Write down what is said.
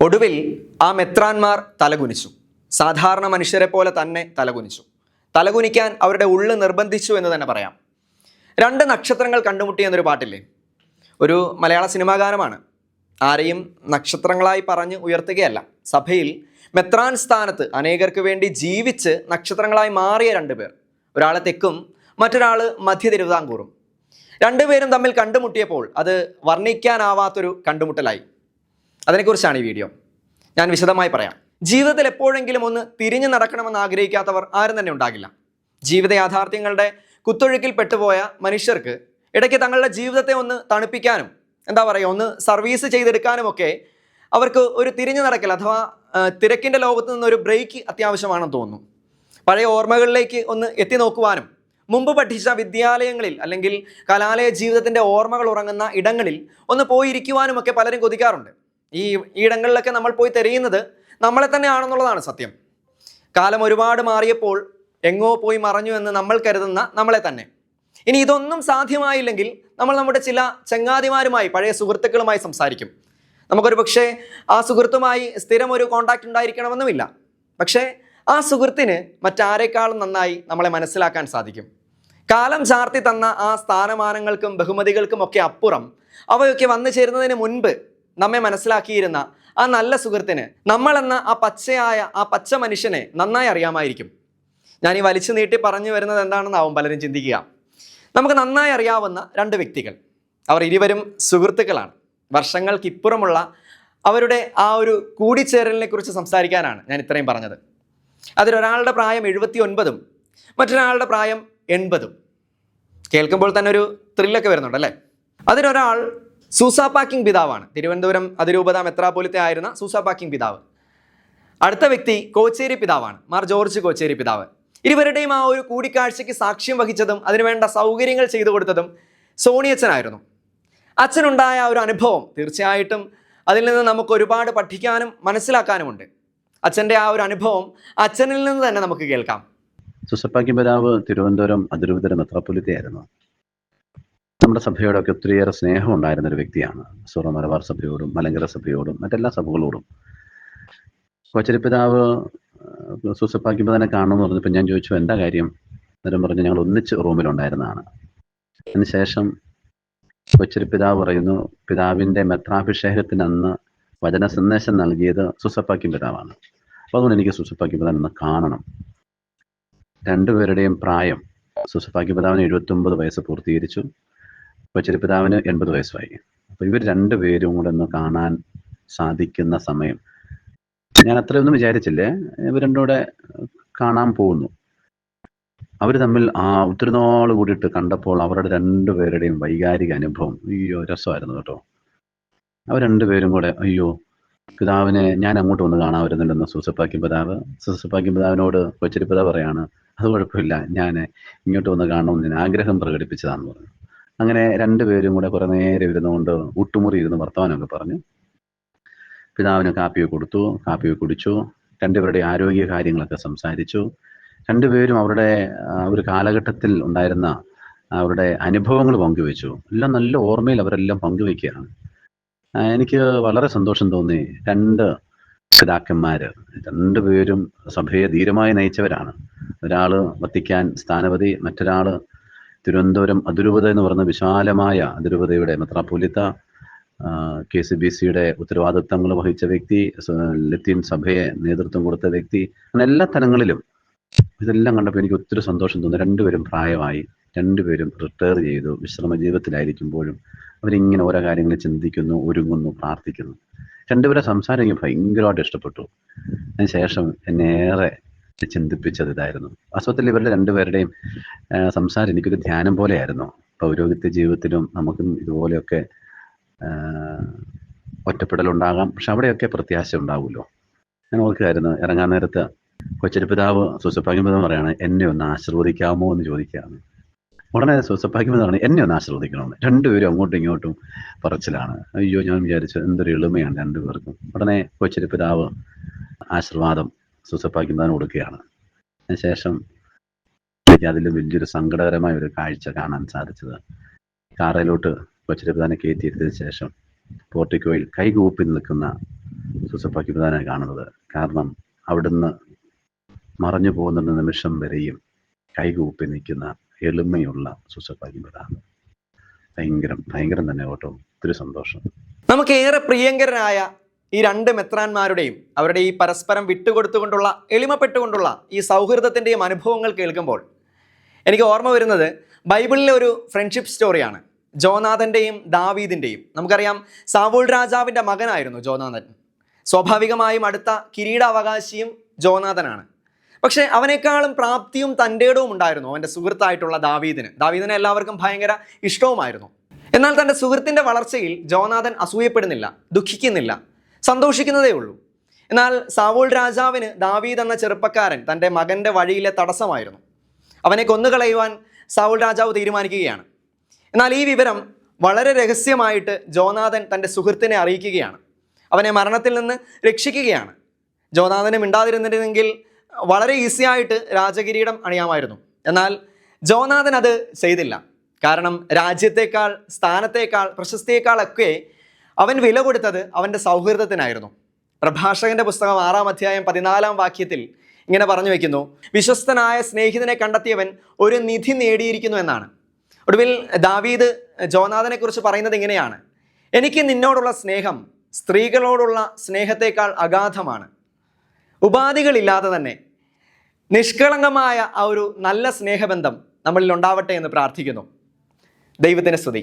ഒടുവിൽ ആ മെത്രാന്മാർ തലകുനിച്ചു. സാധാരണ മനുഷ്യരെ പോലെ തന്നെ തലകുനിച്ചു. തലകുനിക്കാൻ അവരുടെ ഉള്ള് നിർബന്ധിച്ചു എന്ന് തന്നെ പറയാം. രണ്ട് നക്ഷത്രങ്ങൾ കണ്ടുമുട്ടി എന്നൊരു പാട്ടില്ലേ, ഒരു മലയാള സിനിമാ ഗാനമാണ്. ആരെയും നക്ഷത്രങ്ങളായി പറഞ്ഞ് ഉയർത്തുകയല്ല. സഭയിൽ മെത്രാൻ സ്ഥാനത്ത് അനേകർക്ക് വേണ്ടി ജീവിച്ച് നക്ഷത്രങ്ങളായി മാറിയ രണ്ടുപേർ, ഒരാൾ തെക്കും മറ്റൊരാൾ മധ്യ തിരുവിതാംകൂറും. രണ്ടുപേരും തമ്മിൽ കണ്ടുമുട്ടിയപ്പോൾ അത് വർണ്ണിക്കാനാവാത്തൊരു കണ്ടുമുട്ടലായി. അതിനെക്കുറിച്ചാണ് ഈ വീഡിയോ. ഞാൻ വിശദമായി പറയാം. ജീവിതത്തിൽ എപ്പോഴെങ്കിലും ഒന്ന് തിരിഞ്ഞു നടക്കണമെന്ന് ആഗ്രഹിക്കാത്തവർ ആരും തന്നെ ഉണ്ടാകില്ല. ജീവിത യാഥാർത്ഥ്യങ്ങളുടെ കുത്തൊഴുക്കിൽ പെട്ടുപോയ മനുഷ്യർക്ക് ഇടയ്ക്ക് തങ്ങളുടെ ജീവിതത്തെ ഒന്ന് തണുപ്പിക്കാനും എന്താ പറയുക, ഒന്ന് സർവീസ് ചെയ്തെടുക്കാനുമൊക്കെ അവർക്ക് ഒരു തിരിഞ്ഞു നടക്കൽ അഥവാ തിരക്കിൻ്റെ ലോകത്ത് നിന്നൊരു ബ്രേക്ക് അത്യാവശ്യമാണെന്ന് തോന്നുന്നു. പഴയ ഓർമ്മകളിലേക്ക് ഒന്ന് എത്തി നോക്കുവാനും മുമ്പ് പഠിച്ച വിദ്യാലയങ്ങളിൽ അല്ലെങ്കിൽ കലാലയ ജീവിതത്തിൻ്റെ ഓർമ്മകൾ ഉറങ്ങുന്ന ഇടങ്ങളിൽ ഒന്ന് പോയിരിക്കുവാനുമൊക്കെ പലരും കൊതിക്കാറുണ്ട്. ഈ ഇടങ്ങളിലൊക്കെ നമ്മൾ പോയി തിരയുന്നത് നമ്മളെ തന്നെയാണെന്നുള്ളതാണ് സത്യം. കാലം ഒരുപാട് മാറിയപ്പോൾ എങ്ങോ പോയി മറഞ്ഞു എന്ന് നമ്മൾ കരുതുന്ന നമ്മളെ തന്നെ. ഇനി ഇതൊന്നും സാധ്യമായില്ലെങ്കിൽ നമ്മൾ നമ്മുടെ ചില ചങ്ങാതിമാരുമായി, പഴയ സുഹൃത്തുക്കളുമായി സംസാരിക്കും. നമുക്കൊരു പക്ഷേ ആ സുഹൃത്തുമായി സ്ഥിരം ഒരു കോണ്ടാക്ട് ഉണ്ടായിരിക്കണമെന്നുമില്ല. പക്ഷേ ആ സുഹൃത്തിന് മറ്റാരേക്കാളും നന്നായി നമ്മളെ മനസ്സിലാക്കാൻ സാധിക്കും. കാലം ചാർത്തി തന്ന ആ സ്ഥാനമാനങ്ങൾക്കും ബഹുമതികൾക്കും ഒക്കെ അപ്പുറം അവയൊക്കെ വന്നു ചേരുന്നതിന് മുൻപ് നമ്മെ മനസ്സിലാക്കിയിരുന്ന ആ നല്ല സുഹൃത്തിന് നമ്മളെന്ന ആ പച്ച മനുഷ്യനെ നന്നായി അറിയാമായിരിക്കും. ഞാൻ ഈ വലിച്ചു നീട്ടി പറഞ്ഞു വരുന്നത് എന്താണെന്നാവും പലരും ചിന്തിക്കുക. നമുക്ക് നന്നായി അറിയാവുന്ന രണ്ട് വ്യക്തികൾ, അവർ ഇരുവരും സുഹൃത്തുക്കളാണ്. വർഷങ്ങൾക്കിപ്പുറമുള്ള അവരുടെ ആ ഒരു കൂടിച്ചേരലിനെ കുറിച്ച് സംസാരിക്കാനാണ് ഞാൻ ഇത്രയും പറഞ്ഞത്. അതിലൊരാളുടെ പ്രായം 79-ഉം മറ്റൊരാളുടെ പ്രായം 80-ഉം. കേൾക്കുമ്പോൾ തന്നെ ഒരു ത്രില്ലൊക്കെ വരുന്നുണ്ട് അല്ലേ? അതിലൊരാൾ സൂസാപാക്യം പിതാവാണ്. തിരുവനന്തപുരം അതിരൂപത മെത്രാപ്പൊലീത്ത ആയിരുന്ന സൂസാപാക്യം പിതാവ്. അടുത്ത വ്യക്തി കോച്ചേരി പിതാവാണ്, മാർ ജോർജ് കോച്ചേരി പിതാവ്. ഇരുവരുടെയും ആ ഒരു കൂടിക്കാഴ്ചയ്ക്ക് സാക്ഷ്യം വഹിച്ചതും അതിനുവേണ്ട സൗകര്യങ്ങൾ ചെയ്തു കൊടുത്തതും സോണിയച്ചനായിരുന്നു. അച്ഛനുണ്ടായ ഒരു അനുഭവം തീർച്ചയായിട്ടും അതിൽ നിന്ന് നമുക്ക് ഒരുപാട് പഠിക്കാനും മനസ്സിലാക്കാനുമുണ്ട്. അച്ഛൻ്റെ ആ ഒരു അനുഭവം അച്ഛനിൽ നിന്ന് തന്നെ നമുക്ക് കേൾക്കാം. സൂസാപാക്യം പിതാവ് തിരുവനന്തപുരം അതിരൂപത മെത്രാപ്പൊലീത്തയായിരുന്നു. നമ്മുടെ സഭയോടൊക്കെ ഒത്തിരിയേറെ സ്നേഹം ഉണ്ടായിരുന്ന ഒരു വ്യക്തിയാണ്. സൂറോ മലബാർ സഭയോടും മലങ്കര സഭയോടും മറ്റെല്ലാ സഭകളോടും. കോച്ചേരി പിതാവ് സൂസാപാക്യം പിതാവിനെ കാണണമെന്ന് പറഞ്ഞപ്പോൾ ഞാൻ ചോദിച്ചു, എന്താ കാര്യം? അന്നേരം പറഞ്ഞ് ഞങ്ങൾ ഒന്നിച്ച് റൂമിലുണ്ടായിരുന്നതാണ്. അതിനുശേഷം കോച്ചേരി പിതാവ് പറയുന്നു, പിതാവിൻ്റെ മെത്രാഭിഷേകത്തിന് അന്ന് വചന സന്ദേശം നൽകിയത് സൂസാപാക്യം പിതാവാണ്. അപ്പോൾ അതുകൊണ്ട് എനിക്ക് സൂസാപാക്യം പിതാവിനെ കാണണം. രണ്ടുപേരുടെയും പ്രായം, സൂസാപാക്യം പിതാവിന് 79 വയസ്സ് പൂർത്തീകരിച്ചു, കോച്ചേരി പിതാവിന് 80 വയസ്സായി. അപ്പോൾ ഇവർ രണ്ടുപേരും കൂടെ ഒന്ന് കാണാൻ സാധിക്കുന്ന സമയം ഞാൻ അത്രയൊന്നും വിചാരിച്ചില്ലേ. ഇവർ രണ്ടും കൂടെ കാണാൻ പോകുന്നു. അവർ തമ്മിൽ ഒത്തിരി നാൾ കൂടിയിട്ട് കണ്ടപ്പോൾ അവരുടെ രണ്ടുപേരുടെയും വൈകാരിക അനുഭവം രസമായിരുന്നു കേട്ടോ. അവർ രണ്ടുപേരും കൂടെ പിതാവിനെ ഞാൻ അങ്ങോട്ട് വന്ന് കാണാൻ വരുന്നുണ്ടെന്ന് സൂസാപാക്യം പിതാവിനോട് കോച്ചേരി പിതാവ് പറയാണ്, അത് കുഴപ്പമില്ല, ഞാൻ ഇങ്ങോട്ട് വന്ന് കാണണമെന്ന് ഞാൻ ആഗ്രഹം പ്രകടിപ്പിച്ചതാണെന്ന് പറഞ്ഞു. അങ്ങനെ രണ്ടുപേരും കൂടെ കുറേ നേരം ഇരുന്നുകൊണ്ട് ഊട്ടുമുറി ഇരുന്ന് വർത്തമാനമൊക്കെ പറഞ്ഞു. പിതാവിന് കാപ്പിയൊക്കെ കൊടുത്തു, കാപ്പിയൊക്കെ കുടിച്ചു. രണ്ടുപേരുടെ ആരോഗ്യ കാര്യങ്ങളൊക്കെ സംസാരിച്ചു. രണ്ടുപേരും അവരുടെ ഒരു കാലഘട്ടത്തിൽ ഉണ്ടായിരുന്ന അവരുടെ അനുഭവങ്ങൾ പങ്കുവെച്ചു. എല്ലാം നല്ല ഓർമ്മയിൽ അവരെല്ലാം പങ്കുവെക്കുകയാണ്. എനിക്ക് വളരെ സന്തോഷം തോന്നി. രണ്ട് പിതാക്കന്മാർ രണ്ടുപേരും സഭയെ ധീരമായി നയിച്ചവരാണ്. ഒരാൾ വത്തിക്കാൻ സ്ഥാനപതി, മറ്റൊരാൾ തിരുവനന്തപുരം അതിരൂപത എന്ന് പറയുന്ന വിശാലമായ അതിരൂപതയുടെ മെത്രാപ്പൊലീത്ത, KCBCയുടെ ഉത്തരവാദിത്തങ്ങൾ വഹിച്ച വ്യക്തി, ലത്തീൻ സഭയെ നേതൃത്വം കൊടുത്ത വ്യക്തി. അങ്ങനെ എല്ലാ തലങ്ങളിലും ഇതെല്ലാം കണ്ടപ്പോൾ എനിക്ക് ഒത്തിരി സന്തോഷം തോന്നി. രണ്ടുപേരും പ്രായമായി, രണ്ടുപേരും റിട്ടയർ ചെയ്തു, വിശ്രമ ജീവിതത്തിലായിരിക്കുമ്പോഴും അവരിങ്ങനെ ഓരോ കാര്യങ്ങൾ ചിന്തിക്കുന്നു, ഒരുങ്ങുന്നു, പ്രാർത്ഥിക്കുന്നു. രണ്ടുപേരെ സംസാരം എനിക്ക് ഭയങ്കരമായിട്ട് ഇഷ്ടപ്പെട്ടു. അതിന് ശേഷം എന്നെ ഏറെ ചിന്തിപ്പിച്ചത് ഇതായിരുന്നു. വാസ്തവത്തിൽ ഇവരുടെ രണ്ടുപേരുടെയും സംസാരം എനിക്കൊരു ധ്യാനം പോലെയായിരുന്നു. പൗരോഹിത്യ ജീവിതത്തിലും നമുക്കും ഇതുപോലെയൊക്കെ ഒറ്റപ്പെടലുണ്ടാകാം, പക്ഷെ അവിടെയൊക്കെ പ്രത്യാശ ഉണ്ടാവുമല്ലോ. ഞാൻ ഓർക്കുകയായിരുന്നു, ഇറങ്ങാൻ നേരത്ത് കോച്ചേരി പിതാവ് സൂസാപാക്യം പിതാവ് പറയാണ്, എന്നെ ഒന്ന് ആശീർവദിക്കാമോ എന്ന് ചോദിക്കുകയാണ്. ഉടനെ സൂസാപാക്യം പിതാവാണ്, എന്നെ ഒന്ന് ആശീർവദിക്കണമെന്ന്. രണ്ടുപേരും അങ്ങോട്ടും ഇങ്ങോട്ടും പറച്ചിലാണ്. ഞാൻ വിചാരിച്ചു എന്തൊരു എളിമയാണ് രണ്ടുപേർക്കും. ഉടനെ കോച്ചേരി പിതാവ് ആശീർവാദം സൂസാപാക്യം പിതാവിന് കൊടുക്കുകയാണ്. അതിനുശേഷം എനിക്ക് അതിൽ വലിയൊരു സങ്കടകരമായ ഒരു കാഴ്ച കാണാൻ സാധിച്ചത്, കാറയിലോട്ട് കോച്ചേരി പിതാവിനെ കയറ്റിയിരുത്തിയതിനു ശേഷം പോർട്ടിക്കോയിൽ കൈകൂപ്പി നിൽക്കുന്ന സൂസപ്പാക്കി പിതാവിനെ കാണുന്നത്. കാരണം അവിടുന്ന് മറഞ്ഞു പോകുന്ന നിമിഷം വരെയും കൈകൂപ്പി നിൽക്കുന്ന എളിമയുള്ള സൂസപ്പാക്കി പിതാവ്. ഭയങ്കരം തന്നെ കേട്ടോ. ഒത്തിരി സന്തോഷം. നമുക്കേറെ പ്രിയങ്കരനായ ഈ രണ്ട് മെത്രാന്മാരുടെയും അവരുടെ ഈ പരസ്പരം വിട്ടുകൊടുത്തുകൊണ്ടുള്ള എളിമപ്പെട്ടുകൊണ്ടുള്ള ഈ സൗഹൃദത്തിൻ്റെയും അനുഭവങ്ങൾ കേൾക്കുമ്പോൾ എനിക്ക് ഓർമ്മ വരുന്നത് ബൈബിളിലെ ഒരു ഫ്രണ്ട്ഷിപ്പ് സ്റ്റോറിയാണ്, ജോനാഥൻ്റെയും ദാവീദിൻ്റെയും. നമുക്കറിയാം, സാവൂൾ രാജാവിൻ്റെ മകനായിരുന്നു ജോനാഥൻ. സ്വാഭാവികമായും അടുത്ത കിരീടാവകാശിയും ജോനാഥനാണ്. പക്ഷേ അവനേക്കാളും പ്രാപ്തിയും തൻ്റെടവും ഉണ്ടായിരുന്നു അവൻ്റെ സുഹൃത്തായിട്ടുള്ള ദാവീദിന്. ദാവീദിനെ എല്ലാവർക്കും ഭയങ്കര ഇഷ്ടവുമായിരുന്നു. എന്നാൽ തൻ്റെ സുഹൃത്തിൻ്റെ വളർച്ചയിൽ ജോനാഥൻ അസൂയപ്പെടുന്നില്ല, ദുഃഖിക്കുന്നില്ല, സന്തോഷിക്കുന്നതേ ഉള്ളൂ. എന്നാൽ സാവൂൾ രാജാവിന് ദാവീദ് എന്ന ചെറുപ്പക്കാരൻ തൻ്റെ മകൻ്റെ വഴിയിലെ തടസ്സമായിരുന്നു. അവനെ കൊന്നുകളയുവാൻ സാവൂൾ രാജാവ് തീരുമാനിക്കുകയാണ്. എന്നാൽ ഈ വിവരം വളരെ രഹസ്യമായിട്ട് ജോനാഥൻ തൻ്റെ സുഹൃത്തിനെ അറിയിക്കുകയാണ്. അവനെ മരണത്തിൽ നിന്ന് രക്ഷിക്കുകയാണ്. ജോനാഥന് മിണ്ടാതിരുന്നിരുന്നെങ്കിൽ വളരെ ഈസിയായിട്ട് രാജകിരീടം അണിയാമായിരുന്നു. എന്നാൽ ജോനാഥൻ അത് ചെയ്തില്ല. കാരണം രാജ്യത്തേക്കാൾ, സ്ഥാനത്തേക്കാൾ, പ്രശസ്തിയേക്കാളൊക്കെ അവൻ വില കൊടുത്തത് അവൻ്റെ സൗഹൃദത്തിനായിരുന്നു. പ്രഭാഷകന്റെ പുസ്തകം 6-ാം അധ്യായം 14-ാം വാക്യത്തിൽ ഇങ്ങനെ പറഞ്ഞു വയ്ക്കുന്നു: വിശ്വസ്തനായ സ്നേഹിതനെ കണ്ടെത്തിയവൻ ഒരു നിധി നേടിയിരിക്കുന്നു എന്നാണ്. ഒടുവിൽ ദാവീദ് ജോനാഥനെ കുറിച്ച് പറയുന്നത് ഇങ്ങനെയാണ്: എനിക്ക് നിന്നോടുള്ള സ്നേഹം സ്ത്രീകളോടുള്ള സ്നേഹത്തേക്കാൾ അഗാധമാണ്. ഉപാധികളില്ലാതെ തന്നെ നിഷ്കളങ്കമായ ആ ഒരു നല്ല സ്നേഹബന്ധം നമ്മളിൽ ഉണ്ടാവട്ടെ എന്ന് പ്രാർത്ഥിക്കുന്നു. ദൈവത്തിന് സ്തുതി.